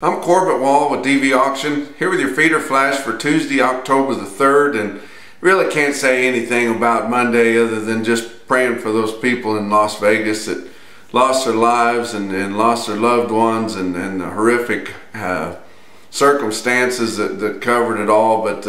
I'm Corbett Wall with DV Auction, here with your feeder flash for Tuesday, October the 3rd, and really can't say anything about Monday other than just praying for those people in Las Vegas that lost their lives and lost their loved ones and the horrific circumstances that covered it all. But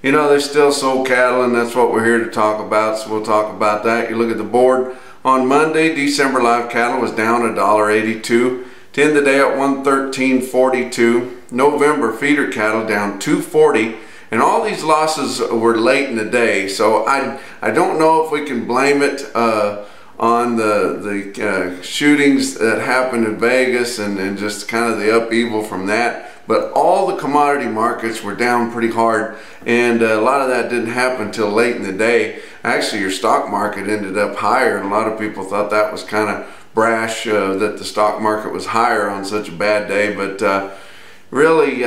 you know, they still sold cattle, and that's what we're here to talk about, so we'll talk about that. You look at the board on Monday, December live cattle was down $1.82. 10 today at 113.42. November feeder cattle down 240, and all these losses were late in the day, so I don't know if we can blame it on the shootings that happened in Vegas and just kind of the upheaval from that. But all the commodity markets were down pretty hard, and a lot of that didn't happen until late in the day. Actually, your stock market ended up higher, and a lot of people thought that was kind of brash that the stock market was higher on such a bad day. But really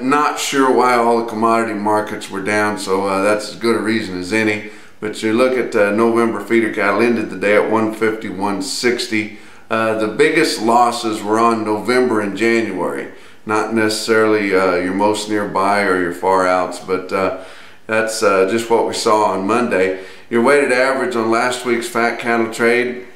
not sure why all the commodity markets were down, so that's as good a reason as any. But you look at November feeder cattle ended the day at 151.60. The biggest losses were on November and January, not necessarily your most nearby or your far outs, but that's just what we saw on Monday. Your weighted average on last week's fat cattle trade,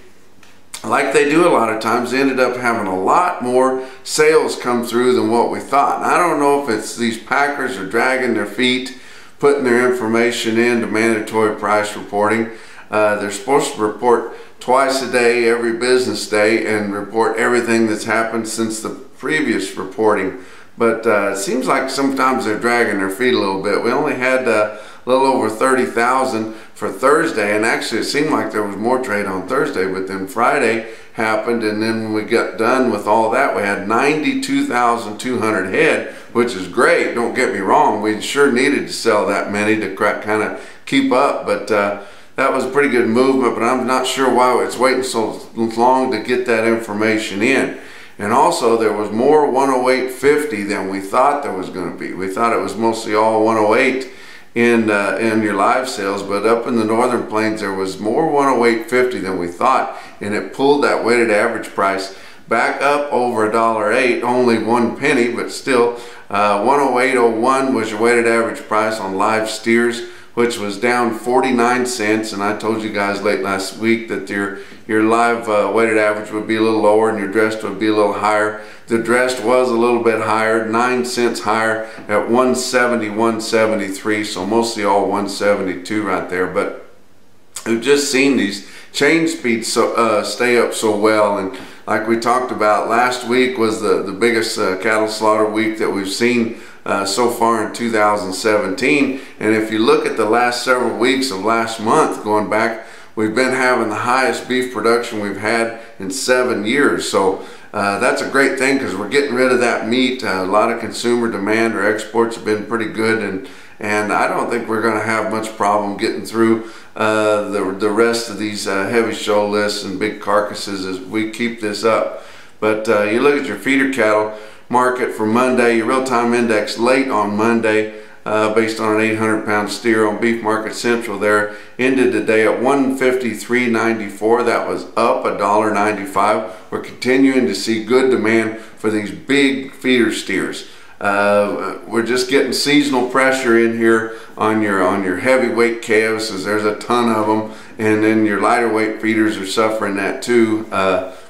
like they do a lot of times, they ended up having a lot more sales come through than what we thought. And I don't know if it's these packers are dragging their feet, putting their information into mandatory price reporting. They're supposed to report twice a day, every business day, and report everything that's happened since the previous reporting. But it seems like sometimes they're dragging their feet a little bit. We only had a little over 30,000 for Thursday, and actually it seemed like there was more trade on Thursday, but then Friday happened, and then when we got done with all that, we had 92,200 head, which is great, don't get me wrong. We sure needed to sell that many to kind of keep up, but that was a pretty good movement. But I'm not sure why it's waiting so long to get that information in. And also there was more 108.50 than we thought there was going to be. We thought it was mostly all 108 in your live sales, but up in the northern plains there was more 108.50 than we thought, and it pulled that weighted average price back up over $1.08, only 1 penny, but still 108.01 was your weighted average price on live steers, which was down 49 cents. And I told you guys late last week that your live weighted average would be a little lower and your dressed would be a little higher. The dressed was a little bit higher, 9 cents higher at 170, 173, so mostly all 172 right there. But we've just seen these chain speeds stay up so well, and like we talked about, last week was the biggest cattle slaughter week that we've seen so far in 2017. And if you look at the last several weeks of last month going back, we've been having the highest beef production we've had in 7 years. So that's a great thing, because we're getting rid of that meat. A lot of consumer demand, or exports have been pretty good, and I don't think we're going to have much problem getting through the rest of these heavy show lists and big carcasses as we keep this up. But you look at your feeder cattle market for Monday, your real-time index late on Monday, based on an 800-pound steer on Beef Market Central there, ended the day at 153.94. That was up $1.95. We're continuing to see good demand for these big feeder steers. We're just getting seasonal pressure in here on your heavyweight calves, as there's a ton of them, and then your lighter weight feeders are suffering that too.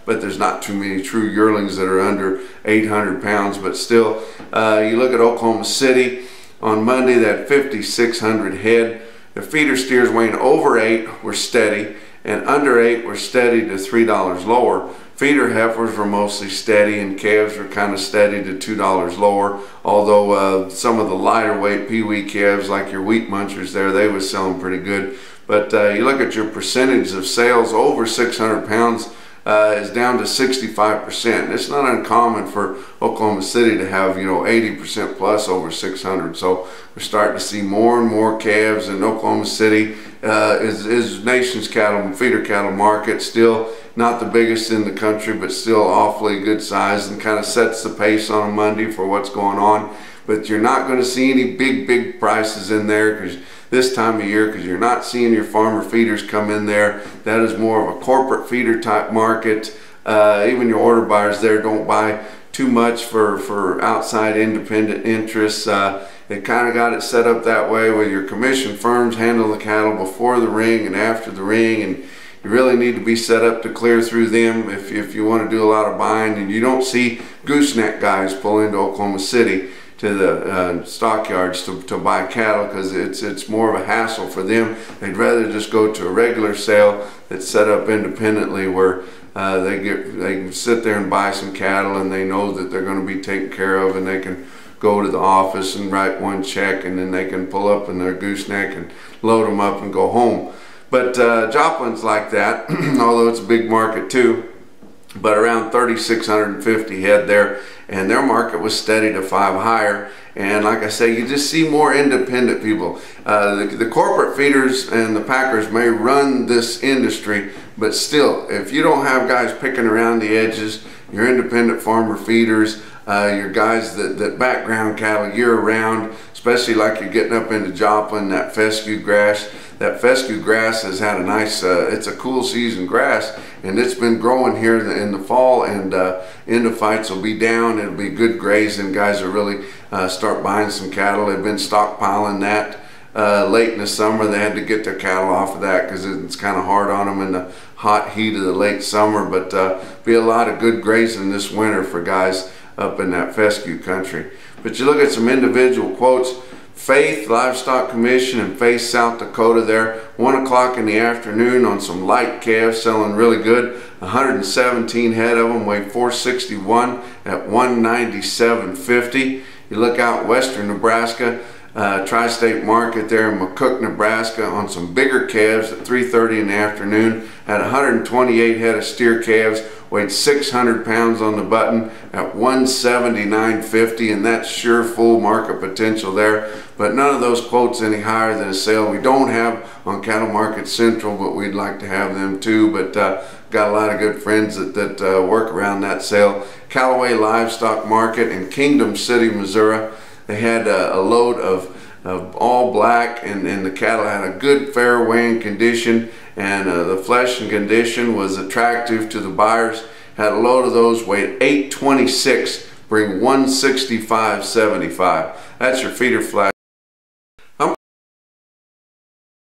But there's not too many true yearlings that are under 800 pounds. But still, you look at Oklahoma City on Monday, that 5,600 head. The feeder steers weighing over 8 were steady, and under 8 were steady to $3 lower. Feeder heifers were mostly steady, and calves were kind of steady to $2 lower, although some of the lighter weight pee-wee calves, like your wheat munchers there, they was selling pretty good. But you look at your percentage of sales over 600 pounds, is down to 65%. It's not uncommon for Oklahoma City to have, you know, 80% plus over 600. So we're starting to see more and more calves in Oklahoma City. Is nation's cattle, feeder cattle market, still not the biggest in the country, but still awfully good size, and kind of sets the pace on a Monday for what's going on. But you're not going to see any big prices in there, because this time of year, because you're not seeing your farmer feeders come in there. That is more of a corporate feeder type market. Even your order buyers there don't buy too much for outside independent interests. They kind of got it set up that way where your commission firms handle the cattle before the ring and after the ring, and you really need to be set up to clear through them if you want to do a lot of buying. And you don't see gooseneck guys pull into Oklahoma City to the stockyards to buy cattle, because it's more of a hassle for them. They'd rather just go to a regular sale that's set up independently where they can sit there and buy some cattle and they know that they're going to be taken care of, and they can go to the office and write one check, and then they can pull up in their gooseneck and load them up and go home. But Joplin's like that, although it's a big market too. But around 3,650 head there, and their market was steady to 5 higher. And like I say, you just see more independent people. The corporate feeders and the packers may run this industry, but still, if you don't have guys picking around the edges, your independent farmer feeders, your guys that background cattle year round, especially like you're getting up into Joplin, that fescue grass. That fescue grass has had a nice, it's a cool season grass, and it's been growing here in the fall, and endophytes will be down. It'll be good grazing. Guys will really start buying some cattle. They've been stockpiling that late in the summer. They had to get their cattle off of that because it's kind of hard on them in the hot heat of the late summer, but be a lot of good grazing this winter for guys up in that fescue country. But you look at some individual quotes. Faith Livestock Commission in Faith, South Dakota there, 1 o'clock in the afternoon on some light calves selling really good. 117 head of them, weigh 461 at 197.50. You look out western Nebraska, tri-state market there in McCook, Nebraska, on some bigger calves at 3:30 in the afternoon. Had 128 head of steer calves, weighed 600 pounds on the button at 179.50, and that's sure full market potential there. But none of those quotes any higher than a sale we don't have on Cattle Market Central, but we'd like to have them too. But got a lot of good friends that work around that sale. Callaway Livestock Market in Kingdom City, Missouri. They had a load of all black, and the cattle had a good fair weighing condition, and the flesh and condition was attractive to the buyers. Had a load of those, weighed 826, bring 165.75. That's your feeder flash.